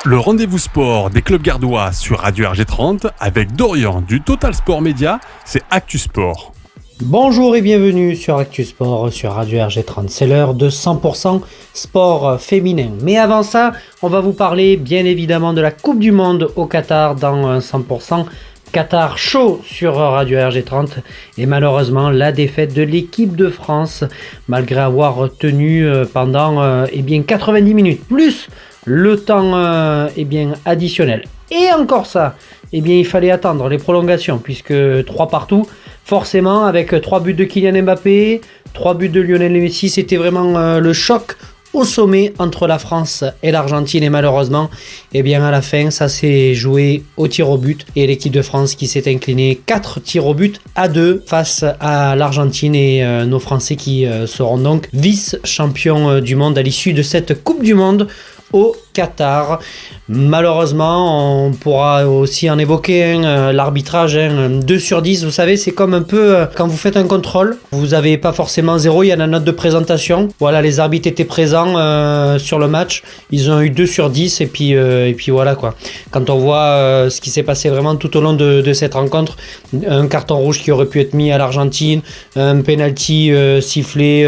Le rendez-vous sport des clubs gardois sur Radio RG30 avec Dorian du Total Sport Média, c'est Actu Sport. Bonjour et bienvenue sur Actu Sport sur Radio RG30. C'est l'heure de 100% sport féminin. Mais avant ça, on va vous parler bien évidemment de la Coupe du Monde au Qatar dans 100% Qatar Show sur Radio RG30. Et malheureusement, la défaite de l'équipe de France, malgré avoir tenu pendant 90 minutes, plus le temps additionnel. Et encore ça, il fallait attendre les prolongations, puisque 3 partout, forcément, avec 3 buts de Kylian Mbappé, 3 buts de Lionel Messi, c'était vraiment le choc au sommet entre la France et l'Argentine. Et malheureusement, à la fin, ça s'est joué au tir au but. Et l'équipe de France qui s'est inclinée 4 tirs au but à 2 face à l'Argentine. Et nos Français qui seront donc vice-champions du monde à l'issue de cette Coupe du Monde au Qatar. Malheureusement, on pourra aussi en évoquer l'arbitrage, 2 sur 10, vous savez, c'est comme un peu quand vous faites un contrôle, vous n'avez pas forcément 0, il y a la note de présentation. Voilà, les arbitres étaient présents sur le match, ils ont eu 2 sur 10 et puis voilà quoi. Quand on voit ce qui s'est passé vraiment tout au long de cette rencontre, un carton rouge qui aurait pu être mis à l'Argentine, un penalty sifflé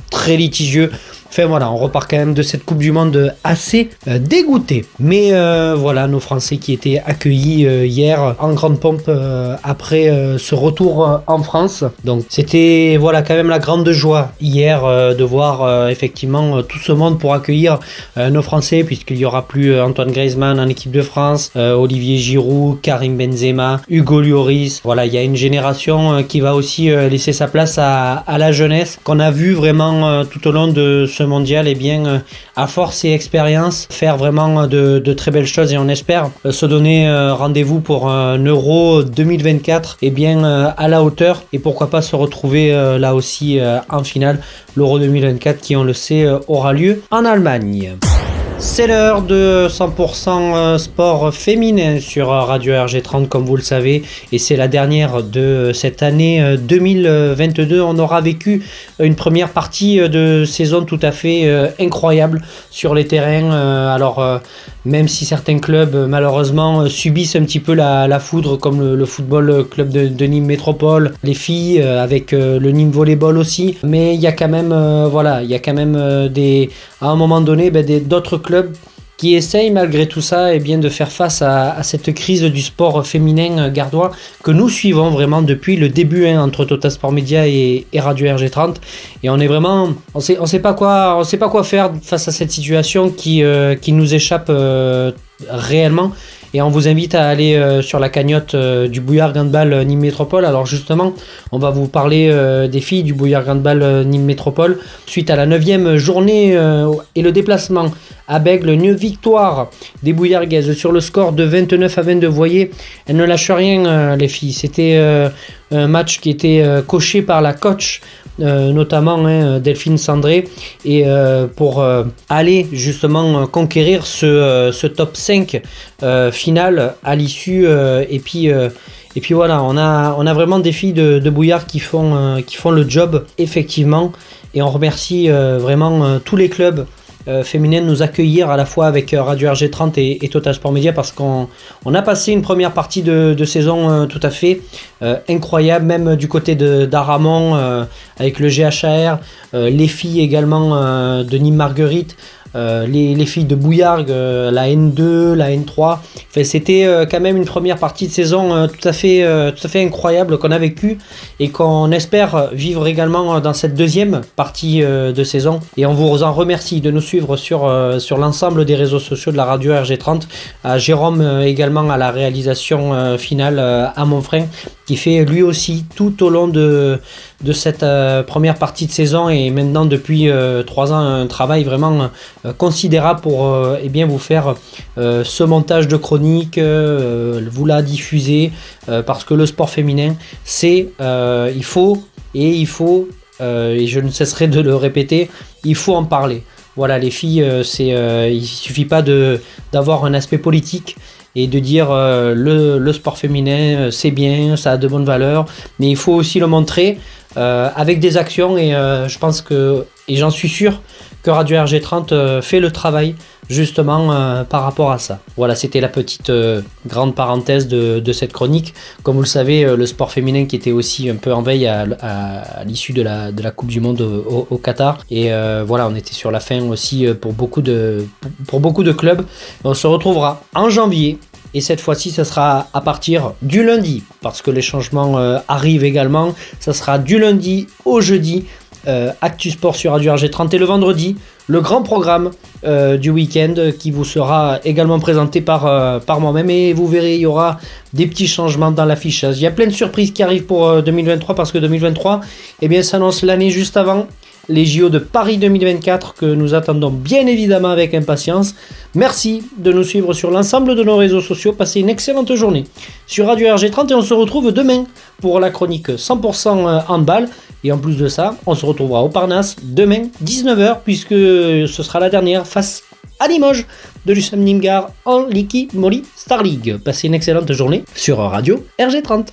très litigieux. Enfin voilà, on repart quand même de cette Coupe du Monde assez dégoûté. Mais voilà, nos Français qui étaient accueillis hier en grande pompe après ce retour en France. Donc c'était voilà quand même la grande joie hier de voir effectivement tout ce monde pour accueillir nos Français, puisqu'il n'y aura plus Antoine Griezmann en équipe de France, Olivier Giroud, Karim Benzema, Hugo Lloris. Voilà, il y a une génération qui va aussi laisser sa place à la jeunesse qu'on a vu vraiment tout au long de ce mondial, à force et expérience, faire vraiment de très belles choses, et on espère se donner rendez-vous pour un Euro 2024 à la hauteur, et pourquoi pas se retrouver là aussi en finale, l'Euro 2024 qui, on le sait, aura lieu en Allemagne. C'est l'heure de 100% sport féminin sur Radio RG30, comme vous le savez, et c'est la dernière de cette année 2022. On aura vécu une première partie de saison tout à fait incroyable sur les terrains. Même si certains clubs malheureusement subissent un petit peu la foudre, comme le football club de Nîmes Métropole, les filles avec le Nîmes Volleyball aussi, mais il y a quand même à un moment donné d'autres clubs qui essayent malgré tout ça de faire face à cette crise du sport féminin gardois que nous suivons vraiment depuis le début entre Total Sport Média et Radio RG30, et on est vraiment on sait pas quoi faire face à cette situation qui nous échappe réellement. Et on vous invite à aller sur la cagnotte du Bouillard Handball Nîmes Métropole. Alors justement, on va vous parler des filles du Bouillard Handball Nîmes Métropole. Suite à la 9e journée et le déplacement à Bègles, une victoire des Bouillarguaises sur le score de 29-22. Vous voyez, elles ne lâchent rien les filles. C'était un match qui était coché par la coach, notamment Delphine Sandré, et pour aller justement conquérir ce top 5 final à l'issue, et puis voilà, on a vraiment des filles de Bouillard qui font le job effectivement, et on remercie vraiment tous les clubs féminines de nous accueillir à la fois avec Radio RG30 et Total Sport Média, parce qu'on a passé une première partie de saison tout à fait incroyable, même du côté d'Aramon avec le GHR, les filles également de Nîmes Marguerite, les filles de Bouillargues, la N2, la N3. Enfin, c'était quand même une première partie de saison tout à fait incroyable qu'on a vécu, et qu'on espère vivre également dans cette deuxième partie de saison. Et on vous en remercie de nous suivre sur l'ensemble des réseaux sociaux de la radio RG30, à Jérôme également à la réalisation finale, à Monfrein, qui fait lui aussi tout au long de cette première partie de saison, et maintenant depuis 3 ans un travail vraiment considérable pour vous faire ce montage de chronique, vous la diffuser, parce que le sport féminin c'est il faut, et je ne cesserai de le répéter, il faut en parler. Voilà, les filles, il suffit pas d'avoir un aspect politique et de dire le sport féminin c'est bien, ça a de bonnes valeurs, mais il faut aussi le montrer avec des actions, et je pense que, et j'en suis sûr, que Radio RG30 fait le travail justement par rapport à ça. Voilà, c'était la petite grande parenthèse de cette chronique. Comme vous le savez, le sport féminin qui était aussi un peu en veille à l'issue de la Coupe du Monde au Qatar. Et voilà, on était sur la fin aussi pour beaucoup de clubs. On se retrouvera en janvier. Et cette fois-ci, ça sera à partir du lundi, parce que les changements arrivent également. Ça sera du lundi au jeudi. Actu Sport sur Radio RG30 et le vendredi, le grand programme du week-end qui vous sera également présenté par moi-même, et vous verrez, il y aura des petits changements dans l'affichage. Il y a plein de surprises qui arrivent pour 2023, parce que 2023 s'annonce l'année juste avant les JO de Paris 2024 que nous attendons bien évidemment avec impatience. Merci de nous suivre sur l'ensemble de nos réseaux sociaux. Passez une excellente journée sur Radio RG30 et on se retrouve demain pour la chronique 100% handball. Et en plus de ça, on se retrouvera au Parnasse demain 19h puisque ce sera la dernière face à Limoges de l'USAM Nîmes Gare en Liqui Moly Star League. Passez une excellente journée sur Radio RG30.